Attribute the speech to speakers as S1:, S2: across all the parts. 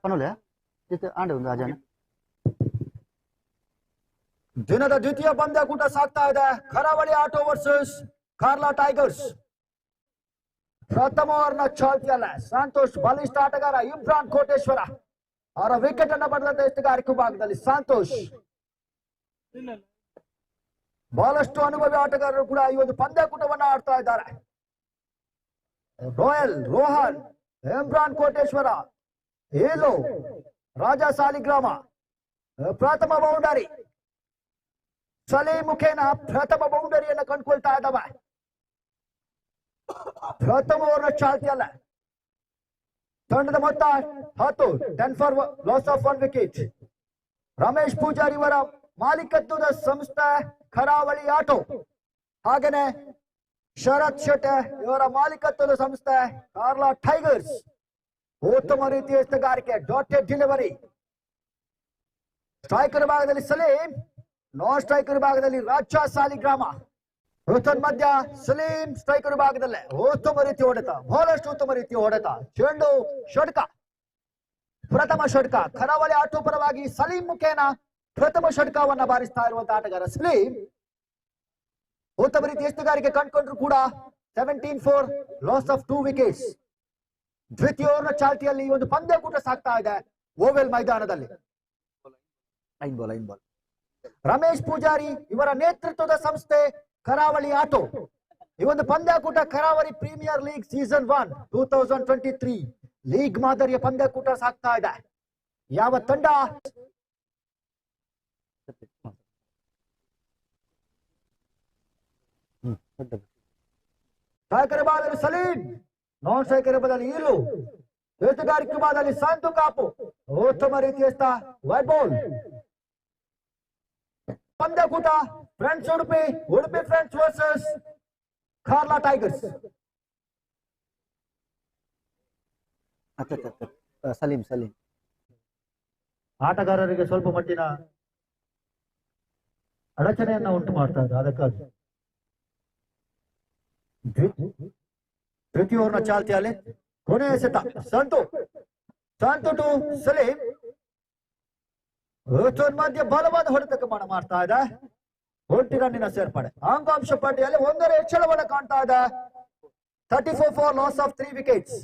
S1: ಪನೋಲೆ ಆಂಡೆ ಒಂದು ಅಜಾನ
S2: ದಿನದ ದ್ವಿತೀಯ ಪಂದ್ಯಕೂಟ ಸಾಗ್ತಾ ಇದೆ. ಕರಾವಳಿ ಆಟೋ ವರ್ಸಸ್ ಕಾರ್ಲಾ ಟೈಗರ್ಸ್. ಪ್ರಥಮ ಓವರ್ನ ಚಾಲ್ತಿಯಲ್ಲ ಸಂತೋಷ್ ಬಲಿಷ್ಠ ಆಟಗಾರ ಇಮ್ರಾನ್ ಕೋಟೇಶ್ವರ ಅವರ ವಿಕೆಟ್ ಅನ್ನು ಪಡೆದಂತ ಎತ್ತುಗಾರಿಕೆ ಭಾಗದಲ್ಲಿ ಸಂತೋಷ್ ಬಹಳಷ್ಟು ಅನುಭವಿ ಆಟಗಾರರು ಕೂಡ ಈ ಒಂದು ಪಂದ್ಯಕೂಟವನ್ನ ಆಡ್ತಾ ಇದ್ದಾರೆ. ರೋಯಲ್ ರೋಹನ್ ಇಮ್ರಾನ್ ಕೋಟೇಶ್ವರ ಏಲು ರಾಜಾ ಸಾಲಿಗ್ರಾಮ ಪ್ರಥಮ ಬೌಂಡರಿ ಸಲೀಂ ಮುಖೇನ ಪ್ರಥಮ ಬೌಂಡರಿಯನ್ನು ಕಂಡುಕೊಳ್ತಾ ಇದ್ದಾವೆ. ಪ್ರಥಮ ಓವರ್ನ ಚಾಲ್ತಿಯಲ್ಲ ತಂಡದ ಮೊತ್ತ 10 10 for loss of 1 wicket. Ramesh Pujari ಅವರ ಮಾಲೀಕತ್ವದ ಸಂಸ್ಥೆ ಕರಾವಳಿ ಆಟೋ, ಹಾಗೇನೆ ಶರತ್ ಶೆಟ್ಟಿ ಇವರ ಮಾಲೀಕತ್ವದ ಸಂಸ್ಥೆ ಕಾರ್ಲಾ ಟೈಗರ್ಸ್. ಉತ್ತಮ ರೀತಿಯ ಎತ್ತುಗಾರಿಕೆ, ಡಾಟೆಡ್ ಡೆಲಿವರಿ. ಸ್ಟ್ರೈಕರ್ ಭಾಗದಲ್ಲಿ ಸಲೀಂ, ನಾನ್ ಸ್ಟ್ರೈಕರ್ ಭಾಗದಲ್ಲಿ ರಾಜಾ ಸಾಲಿಗ್ರಾಮ. ಮಧ್ಯ ಸಲೀಂ ಸ್ಟ್ರೈಕರ್ ಭಾಗದಲ್ಲೇ ಉತ್ತಮ ರೀತಿ ಹೊಡೆತ, ಬಹಳಷ್ಟು ಉತ್ತಮ ರೀತಿಯ ಹೊಡೆತ. ಚೆಂಡು ಷಟ್ಕ, ಪ್ರಥಮ ಷಟ್ಕ. ಕರಾವಳಿ ಆಟೋ ಪರವಾಗಿ ಸಲೀಂ ಮುಖೇನ ಪ್ರಥಮ ಷಟ್ಕವನ್ನ ಬಾರಿಸ್ತಾ ಇರುವಂತಹ ಆಟಗಾರ ಸಲೀಂ. ಉತ್ತಮ ರೀತಿಯ ಎತ್ತುಗಾರಿಕೆ ಕಂಡುಕೊಂಡ್ರು ಕೂಡ 17 ಫಾರ್ ಲಾಸ್ ಆಫ್ 2 ವಿಕೆಟ್ಸ್. ದ್ವಿತೀಯ ಓವರ್ನ ಚಾಲ್ತಿಯಲ್ಲಿ ಈ ಒಂದು ಪಂದ್ಯಕೂಟ ಸಾಗ್ತಾ ಇದೆ ಓವೆಲ್ ಮೈದಾನದಲ್ಲಿ. Line ball. ರಮೇಶ್ ಪೂಜಾರಿ ಇವರ ನೇತೃತ್ವದ ಸಂಸ್ಥೆ ಕರಾವಳಿ ಆಟೋ. ಈ ಒಂದು ಪಂದ್ಯಕೂಟ ಕರಾವಳಿ ಪ್ರೀಮಿಯರ್ ಲೀಗ್ ಸೀಸನ್ 1 2023 ಲೀಗ್ ಮಾದರಿಯ ಪಂದ್ಯಕೂಟ ಸಾಗ್ತಾ ಇದೆ. ಯಾವ ತಂಡ ಸ್ಟ್ರೈಕರ್ ಭಾಗದಲ್ಲಿ ಸಲೀಂ, ನಾನ್ ಸ್ಟ್ರೈಕರ್ ಬದಲಿ ಈಲು, ಎತ್ತುಗಾರಿಕೆ ಭಾಗದಲ್ಲಿ ಸಂತು ಕಾಪು. ಉತ್ತಮ ರೀತಿಯ ವೈಟ್ ಬಾಲ್. ಪಂದ್ಯಕೂಟ friends Udupi friends versus Karla tigers.
S1: Saleem
S2: ಆಟಗಾರರಿಗೆ ಸ್ವಲ್ಪ ಮಟ್ಟಿನ ಅಡಚಣೆಯನ್ನ ಉಂಟು ಮಾಡ್ತಾ ಇದೆ. ಅದಕ್ಕಾಗಿ ದ್ವಿತೀಯ ಓವರ್ನ ಚಾಲ್ತಿಯಲ್ಲಿ ಕೊನೆಯ ಎಸೆತ ಸಂತು ಟು ಸಲೀಂ. ಮಧ್ಯ ಬಲವಾದ ಹೊಡೆತಕ್ಕೆ ಮಾಡ್ತಾ ಇದೆ. 1 ರನ್ನಿನ ಸೇರ್ಪಡೆ. ಅಂಗಾಂಶ ಪಟ್ಟಿಯಲ್ಲಿ 1ರ ಹೆಚ್ಚಳವನ್ನು ಕಾಣ್ತಾ ಇದೆ. 34 for loss of 3 wickets.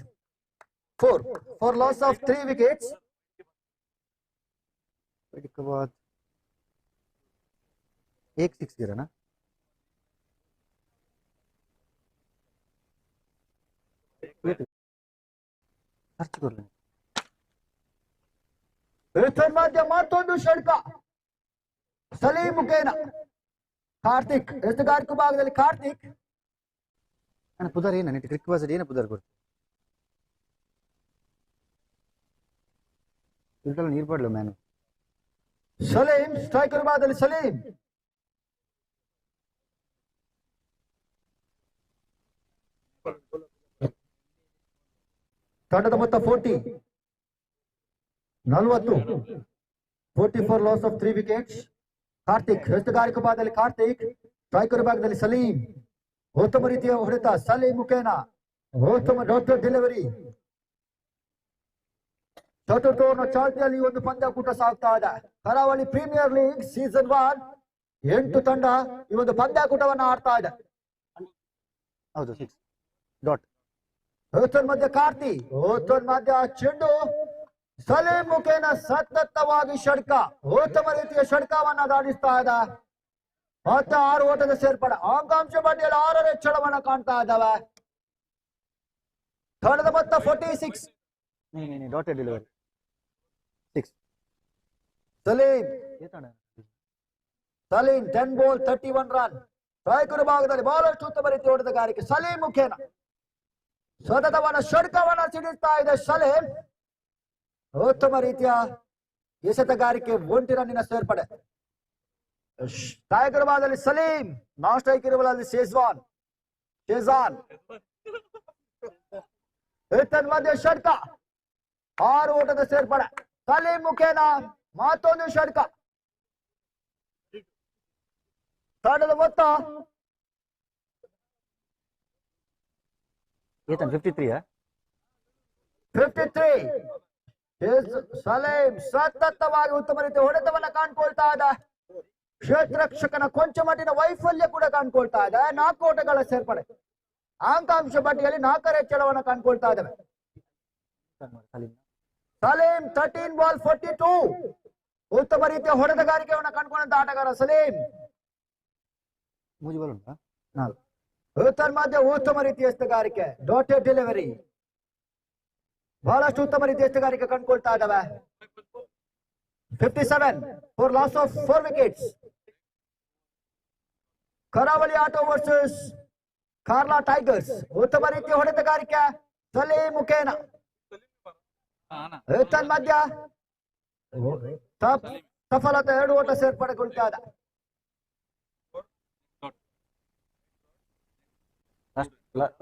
S2: 4 for loss of 3 wickets.
S1: के बाद 1 6 गिरा ना. सर्च कर लें.
S2: ಮಧ್ಯ ಮತ್ತೊಂದು ಷಟ್ಕ ಸಲೀಂ ಮುಖೇನ ಕಾರ್ತಿಕ್. ಎತ್ತುಗಾರಿಕೆ ಭಾಗದಲ್ಲಿ ಕಾರ್ತಿಕ್.
S1: ಪುದರ್ ಏನ ಕ್ರಿಕ್ ಬಾಸ್ ಏನ ಪುದರ್ ಕೊಡ್ತಾರೆ ನೀರು ಪಡ್ಲ ಮ್ಯಾನು.
S2: ಸಲೀಂ ಸ್ಟ್ರೈಕರ್ ಭಾಗದಲ್ಲಿ ಸಲೀಂ. ತಂಡದ ಮೊತ್ತ 40 for loss of 3 wickets. Karthik ಎತ್ತುಗಾರಿಕೆ ಭಾಗದಲ್ಲಿ ಕಾರ್ತಿಕ್, ಸ್ಟ್ರೈಕರ್ ಭಾಗದಲ್ಲಿ ಸಲೀಂ. ಉತ್ತಮ ರೀತಿಯ ಹೊಡೆತ ಸಲೀಂ ಮುಖೇನ, ಉತ್ತಮ ಡಾಕ್ಟರ್ ಡೆಲಿವರಿ. ಚತುರ್ಥ ಓವರ್ನ ಚಾಲ್ತಿಯಲ್ಲಿ ಒಂದು ಪಂದ್ಯಕೂಟ ಸಾಗ್ತಾ ಇದೆ. ಕರಾವಳಿ ಪ್ರೀಮಿಯರ್ ಲೀಗ್ ಸೀಸನ್ 1 8 ತಂಡ ಈ ಒಂದು ಪಂದ್ಯಕೂಟವನ್ನ ಆಡ್ತಾ ಇದೆ.
S1: ಹೌದು 6 ಡಾಟ್.
S2: ಮಧ್ಯ ಕಾರ್ತಿ, ಮಧ್ಯ ಚೆಂಡು ಸಲೀಂ ಮುಖೇನ ಸತತವಾಗಿ ಷಟ್ಕ, ಉತ್ತಮ ರೀತಿಯ ಷಟ್ಕವನ್ನ ದಾಟಿಸ್ತಾ ಇದೆ. ಮತ್ತೆ 6 ಓಟದ ಸೇರ್ಪಡೆ. ಅಂಗಾಂಶ ಪಟ್ಟಿಯಲ್ಲಿ 6ರ ಹೆಚ್ಚಳವನ್ನ ಕಾಣ್ತಾ ಇದ್ದಾವೆ. ತಂಡದ ಮೊತ್ತ 46.
S1: Dotted delivery 6.
S2: Salim 10 ball 31 run. Striker ಭಾಗದಲ್ಲಿ ಬಹಳಷ್ಟು ಉತ್ತಮ ರೀತಿಯ ಹೊಡೆತಗಾರಿಕೆ ಸಲೀಂ ಮುಖೇನ. ಸತತವನ್ನ ಷಟ್ಕವನ್ನ ಸಿಡಿಸ್ತಾ ಇದೆ ಸಲೀಂ. ಉತ್ತಮ ರೀತಿಯ ಎಸೆತಗಾರಿಕೆ, 1 ರನ್ನಿನ ಸೇರ್ಪಡೆ. ಸ್ಟ್ರೈಕರ್ ಭಾಗದಲ್ಲಿ ಸಲೀಂ, ನಾನ್ ಸ್ಟ್ರೈಕರ್ ಭಾಗದಲ್ಲಿ ಶೇಜಾನ್. ಮಧ್ಯ ಷಟ್ಕ, 6 ಓಟದ ಸೇರ್ಪಡೆ. ಸಲೀಂ ಮುಖೇನ ಮತ್ತೊಂದು ಷಟ್ಕ. ತಂಡದ ಮೊತ್ತ
S1: 53.
S2: 53. ಸಲೀಂ ಸತತವಾಗಿ ಉತ್ತಮ ರೀತಿ ಹೊಡೆತವನ್ನ ಕಾಣ್ಕೊಳ್ತಾ ಇದೆ. ಕ್ಷೇತ್ರರಕ್ಷಕನ ಕೊಂಚ ಮಟ್ಟಿನ ವೈಫಲ್ಯ ಕೂಡ ಕಾಣ್ಕೊಳ್ತಾ ಇದೆ. 4 ಓಟಗಳ ಸೇರ್ಪಡೆ, ಅಂಕಾಂಶ ಪಟ್ಟಿಯಲ್ಲಿ 4ರ ಹೆಚ್ಚಳವನ್ನ ಕಾಣ್ಕೊಳ್ತಾ ಇದ್ದಾವೆ. ಸಲೀಂ 13 ಬಾಲ್ 42 ಉತ್ತಮ ರೀತಿಯ ಹೊಡೆತಗಾರಿಕೆಯನ್ನ ಕಂಡುಕೊಂಡಂತ ಆಟಗಾರ ಸಲೀಂ.
S1: ಮುಜಿಬಲ್ ಉಂಟಾ?
S2: ಮಧ್ಯ ಉತ್ತಮ ರೀತಿಯ ಎಸ್ತಗಾರಿಕೆ, ಡಾಟೆಡ್ ಡೆಲಿವರಿ, ಬಹಳಷ್ಟು ಉತ್ತಮ ರೀತಿಯ ಎಸ್ತಗಾರಿಕೆ ಕಂಡುಕೊಳ್ತಾ ಇದ್ದಾವೆ. 57 ಫಾರ್ ಲಾಸ್ ಆಫ್ 4 ವಿಕೆಟ್ಸ್. ಕರಾವಳಿ ಆಟೋ ವರ್ಸಸ್ ಕಾರ್ಲಾ ಟೈಗರ್ಸ್. ಉತ್ತಮ ರೀತಿಯ ಹೊಡೆತಗಾರಿಕೆ ಸಲೀಂ ಮುಖೇನ. ಮಧ್ಯ ಸಫಲತೆ, 2 ಓಟ ಸೇರ್ಪಡೆಗೊಳ್ತಾ ಇದೆ.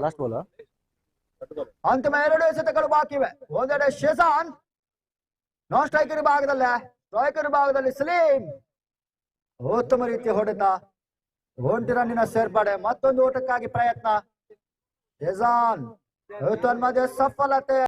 S1: ಲಾಸ್ಟ್ ಬಾಲ್
S2: ಅಂತಿಮ 2 ಎಸೆತಗಳು ಬಾಕಿ ಇವೆ. ಒಂದೆಡೆ ಶೆಜಾನ್ ನಾನ್ ಸ್ಟ್ರೈಕರ್ ವಿಭಾಗದಲ್ಲೇ, ಸ್ಟ್ರೈಕರ್ ವಿಭಾಗದಲ್ಲಿ ಸಲೀಂ ಉತ್ತಮ ರೀತಿಯ ಹೊಡೆತ, 1 ರನ್ನಿನ ಸೇರ್ಪಡೆ, ಮತ್ತೊಂದು ಓಟಕ್ಕಾಗಿ ಪ್ರಯತ್ನ. ಶೆಜಾನ್ ಮಧ್ಯೆ ಸಫಲತೆ.